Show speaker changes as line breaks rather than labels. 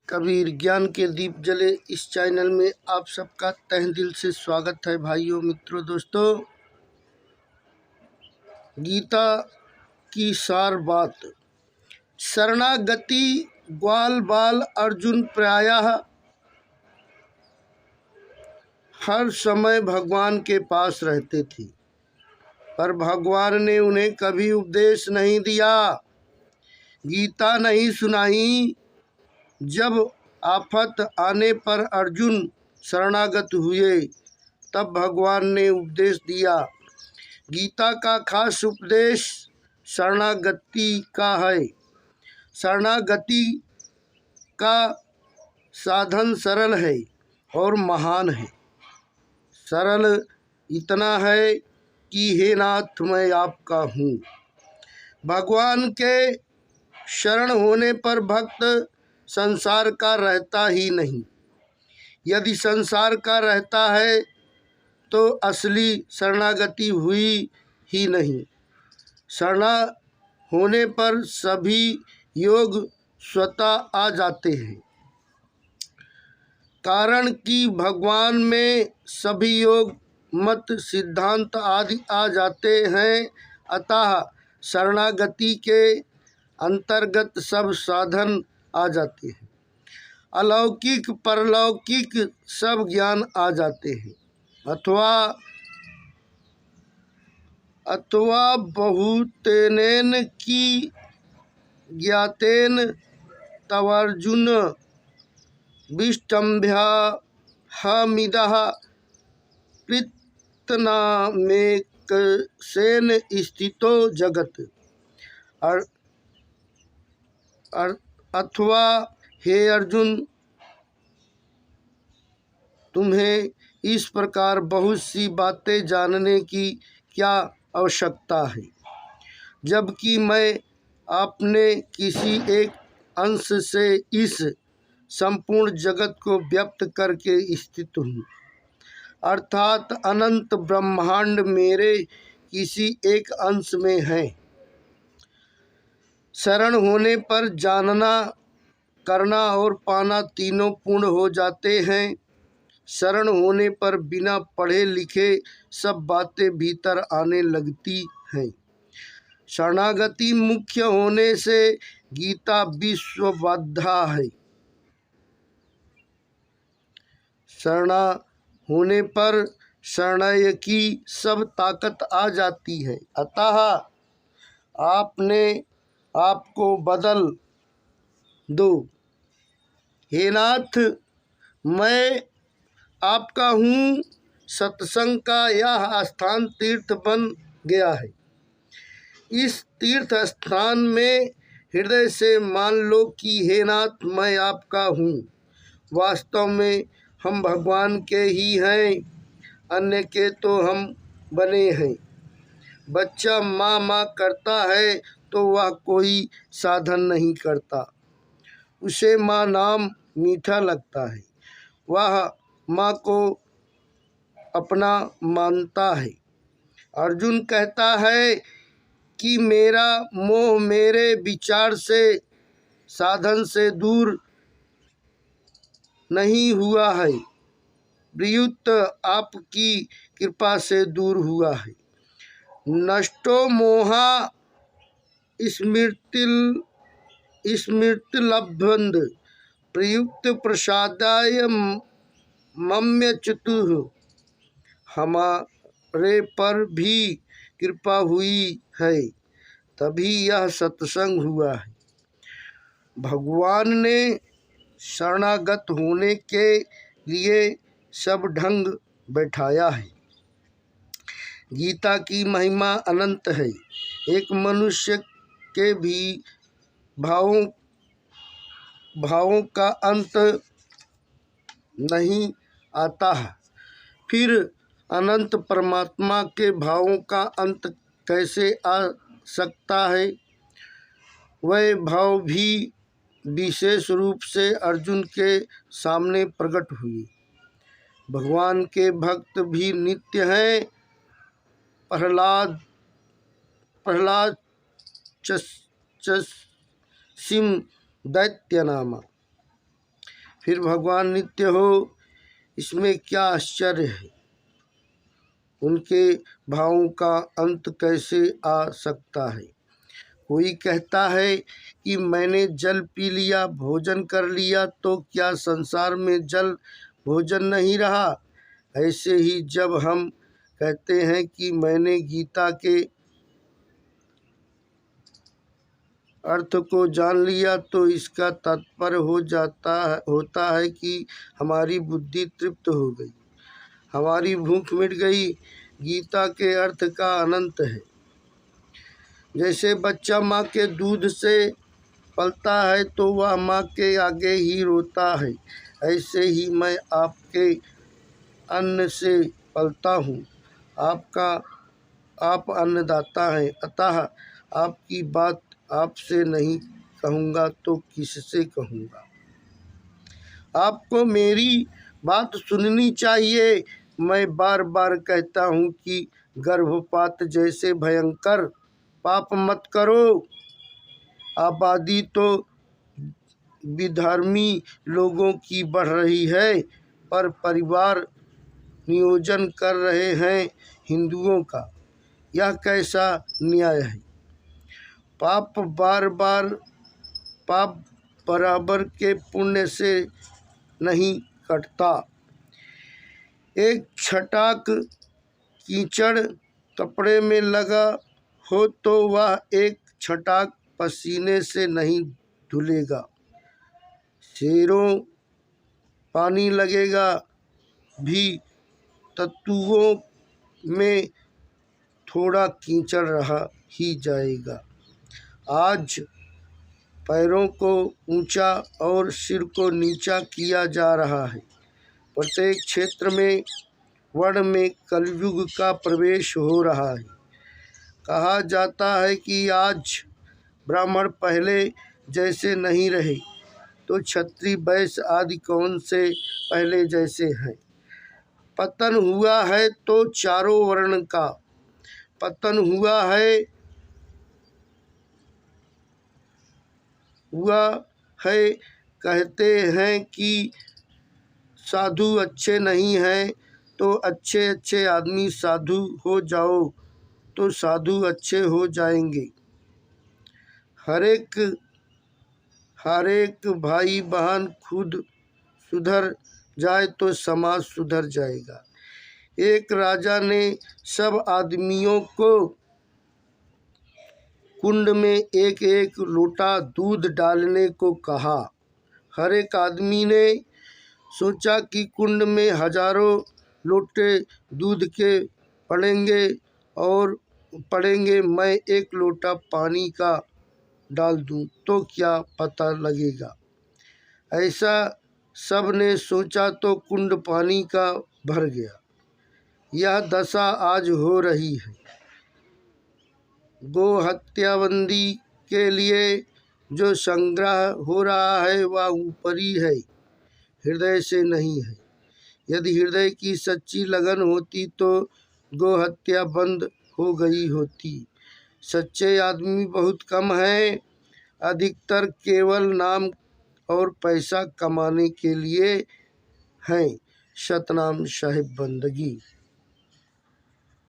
कबीर ज्ञान के दीप जले इस चैनल में आप सबका तहे दिल से स्वागत है। भाइयों, मित्रों, दोस्तों, गीता की सार बात। शरणागति ग्वाल बाल अर्जुन प्रायः हर समय भगवान के पास रहते थे, पर भगवान ने उन्हें कभी उपदेश नहीं दिया, गीता नहीं सुनाई। जब आफत आने पर अर्जुन शरणागत हुए, तब भगवान ने उपदेश दिया। गीता का खास उपदेश शरणागति का है। शरणागति का साधन सरल है और महान है। सरल इतना है कि हे नाथ, मैं आपका हूँ। भगवान के शरण होने पर भक्त संसार का रहता ही नहीं। यदि संसार का रहता है तो असली शरणागति हुई ही नहीं। शरणा होने पर सभी योग स्वतः आ जाते हैं, कारण कि भगवान में सभी योग मत सिद्धांत आदि आ जाते हैं। अतः शरणागति के अंतर्गत सब साधन आ जाते हैं। अलौकिक परलौकिक सब ज्ञान आ जाते हैं। अथवा बहुतेनेन की ज्ञातेन तवर्जुन विष्टम्भ्या हमिदः पृत्तनामेकसेन स्थितो जगत। अथवा हे अर्जुन, तुम्हें इस प्रकार बहुत सी बातें जानने की क्या आवश्यकता है, जबकि मैं अपने किसी एक अंश से इस संपूर्ण जगत को व्यक्त करके स्थित हूँ। अर्थात अनंत ब्रह्मांड मेरे किसी एक अंश में है। शरण होने पर जानना, करना और पाना तीनों पूर्ण हो जाते हैं। शरण होने पर बिना पढ़े लिखे सब बातें भीतर आने लगती हैं। शरणागति मुख्य होने से गीता विश्वबाधा है। शरणा होने पर शरणय की सब ताकत आ जाती है। अतः आपने आपको बदल दो। हे नाथ, मैं आपका हूँ। सत्संग का यह स्थान तीर्थ बन गया है। इस तीर्थ स्थान में हृदय से मान लो कि हे नाथ, मैं आपका हूँ। वास्तव में हम भगवान के ही हैं, अन्य के तो हम बने हैं। बच्चा माँ माँ करता है तो वह कोई साधन नहीं करता। उसे माँ नाम मीठा लगता है, वह माँ को अपना मानता है। अर्जुन कहता है कि मेरा मोह मेरे विचार से, साधन से दूर नहीं हुआ है, प्रयुक्त आपकी कृपा से दूर हुआ है। नष्टो मोहा स्मृतिलब्धंद प्रयुक्त प्रसादाय मम्यच्युतुः। हमारे पर भी कृपा हुई है, तभी यह सत्संग हुआ है। भगवान ने शरणागत होने के लिए सब ढंग बैठाया है। गीता की महिमा अनंत है। एक मनुष्य के भी भावों का अंत नहीं आता है, फिर अनंत परमात्मा के भावों का अंत कैसे आ सकता है। वह भाव भी विशेष रूप से अर्जुन के सामने प्रकट हुए। भगवान के भक्त भी नित्य हैं। प्रहलाद सिम दैत्य नामा फिर भगवान नित्य हो, इसमें क्या आश्चर्य है। उनके भावों का अंत कैसे आ सकता है। कोई कहता है कि मैंने जल पी लिया, भोजन कर लिया, तो क्या संसार में जल भोजन नहीं रहा। ऐसे ही जब हम कहते हैं कि मैंने गीता के अर्थ को जान लिया, तो इसका तात्पर्य होता है कि हमारी बुद्धि तृप्त हो गई, हमारी भूख मिट गई। गीता के अर्थ का अनंत है। जैसे बच्चा माँ के दूध से पलता है तो वह माँ के आगे ही रोता है, ऐसे ही मैं आपके अन्न से पलता हूँ। आप अन्नदाता हैं, अतः आपकी बात आपसे नहीं कहूँगा तो किससे कहूँगा। आपको मेरी बात सुननी चाहिए। मैं बार बार कहता हूँ कि गर्भपात जैसे भयंकर पाप मत करो। आबादी तो विधर्मी लोगों की बढ़ रही है, पर परिवार नियोजन कर रहे हैं हिंदुओं का। यह कैसा न्याय है। पाप बराबर के पुण्य से नहीं कटता। एक छटाक कीचड़ कपड़े में लगा हो तो वह एक छटाक पसीने से नहीं धुलेगा। शेरों पानी लगेगा भी तत्वों में थोड़ा कीचड़ रहा ही जाएगा। आज पैरों को ऊंचा और सिर को नीचा किया जा रहा है। प्रत्येक क्षेत्र में वर्ण में कलयुग का प्रवेश हो रहा है। कहा जाता है कि आज ब्राह्मण पहले जैसे नहीं रहे, तो क्षत्रिय वैश्य आदि कौन से पहले जैसे हैं। पतन हुआ है तो चारों वर्ण का पतन हुआ है। कहते हैं कि साधु अच्छे नहीं हैं, तो अच्छे अच्छे आदमी साधु हो जाओ तो साधु अच्छे हो जाएंगे। हर एक भाई बहन खुद सुधर जाए तो समाज सुधर जाएगा। एक राजा ने सब आदमियों को कुंड में एक एक लोटा दूध डालने को कहा। हर एक आदमी ने सोचा कि कुंड में हजारों लोटे दूध के पड़ेंगे, मैं एक लोटा पानी का डाल दूं तो क्या पता लगेगा। ऐसा सब ने सोचा तो कुंड पानी का भर गया। यह दशा आज हो रही है। गो हत्याबंदी के लिए जो संग्रह हो रहा है वह ऊपरी है, हृदय से नहीं है। यदि हृदय की सच्ची लगन होती तो गो हत्या बंद हो गई होती। सच्चे आदमी बहुत कम हैं, अधिकतर केवल नाम और पैसा कमाने के लिए हैं। सतनाम साहिब बंदगी।